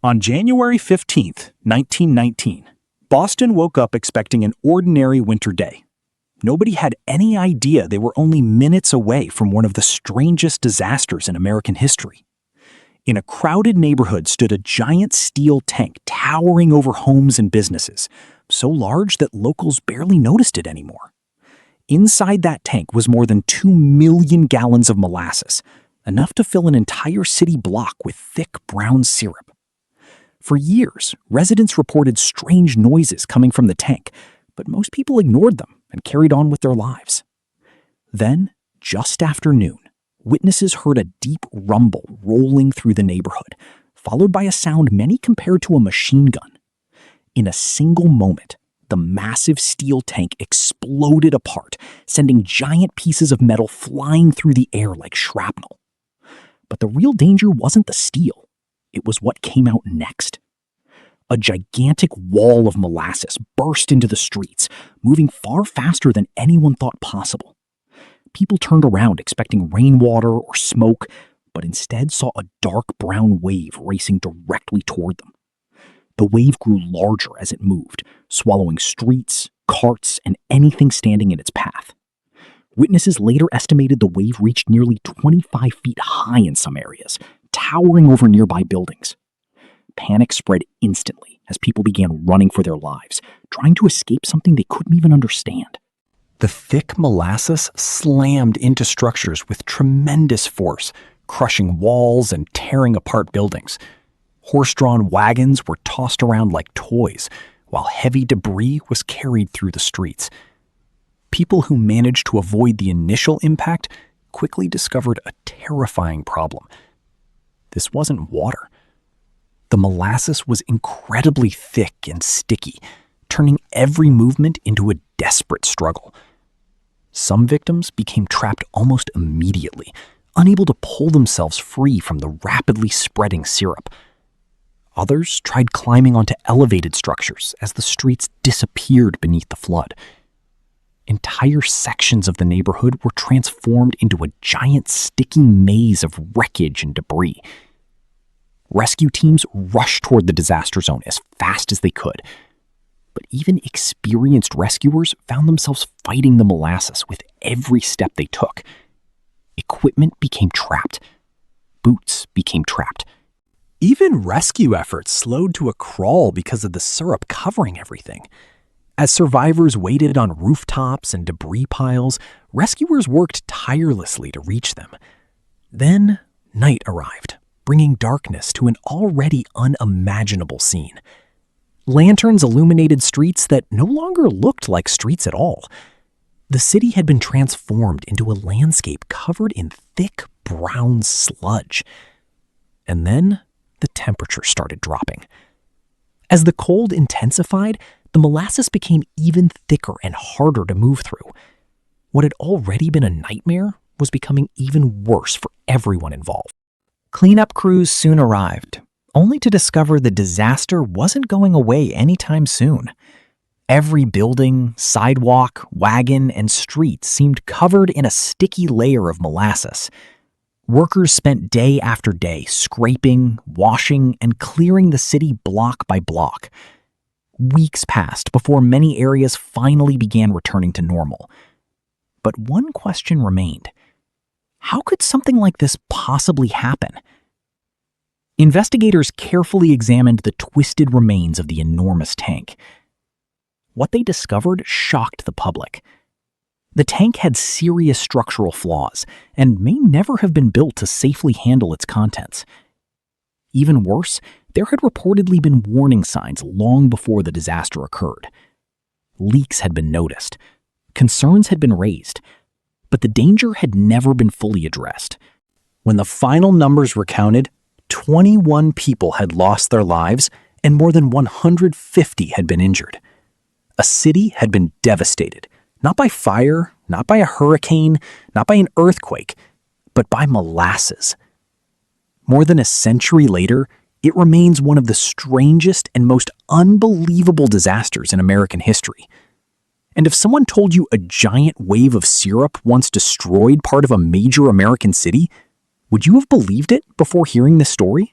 On January 15th, 1919, Boston woke up expecting an ordinary winter day. Nobody had any idea they were only minutes away from one of the strangest disasters in American history. In a crowded neighborhood stood a giant steel tank towering over homes and businesses, so large that locals barely noticed it anymore. Inside that tank was more than 2 million gallons of molasses, enough to fill an entire city block with thick brown syrup. For years, residents reported strange noises coming from the tank, but most people ignored them and carried on with their lives. Then, just after noon, witnesses heard a deep rumble rolling through the neighborhood, followed by a sound many compared to a machine gun. In a single moment, the massive steel tank exploded apart, sending giant pieces of metal flying through the air like shrapnel. But the real danger wasn't the steel. It was what came out next. A gigantic wall of molasses burst into the streets, moving far faster than anyone thought possible. People turned around expecting rainwater or smoke, but instead saw a dark brown wave racing directly toward them. The wave grew larger as it moved, swallowing streets, carts, and anything standing in its path. Witnesses later estimated the wave reached nearly 25 feet high in some areas, towering over nearby buildings. Panic spread instantly as people began running for their lives, trying to escape something they couldn't even understand. The thick molasses slammed into structures with tremendous force, crushing walls and tearing apart buildings. Horse-drawn wagons were tossed around like toys, while heavy debris was carried through the streets. People who managed to avoid the initial impact quickly discovered a terrifying problem. This wasn't water. The molasses was incredibly thick and sticky, turning every movement into a desperate struggle. Some victims became trapped almost immediately, unable to pull themselves free from the rapidly spreading syrup. Others tried climbing onto elevated structures as the streets disappeared beneath the flood. Entire sections of the neighborhood were transformed into a giant sticky maze of wreckage and debris. Rescue teams rushed toward the disaster zone as fast as they could. But even experienced rescuers found themselves fighting the molasses with every step they took. Equipment became trapped. Boots became trapped. Even rescue efforts slowed to a crawl because of the syrup covering everything. As survivors waited on rooftops and debris piles, rescuers worked tirelessly to reach them. Then, night arrived, bringing darkness to an already unimaginable scene. Lanterns illuminated streets that no longer looked like streets at all. The city had been transformed into a landscape covered in thick brown sludge. And then the temperature started dropping. As the cold intensified, the molasses became even thicker and harder to move through. What had already been a nightmare was becoming even worse for everyone involved. Cleanup crews soon arrived, only to discover the disaster wasn't going away anytime soon. Every building, sidewalk, wagon, and street seemed covered in a sticky layer of molasses. Workers spent day after day scraping, washing, and clearing the city block by block. Weeks passed before many areas finally began returning to normal. But one question remained. How could something like this possibly happen? Investigators carefully examined the twisted remains of the enormous tank. What they discovered shocked the public. The tank had serious structural flaws and may never have been built to safely handle its contents. Even worse, there had reportedly been warning signs long before the disaster occurred. Leaks had been noticed. Concerns had been raised. But the danger had never been fully addressed. When the final numbers were counted, 21 people had lost their lives and more than 150 had been injured. A city had been devastated, not by fire, not by a hurricane, not by an earthquake, but by molasses. More than a century later, it remains one of the strangest and most unbelievable disasters in American history. And if someone told you a giant wave of syrup once destroyed part of a major American city, would you have believed it before hearing this story?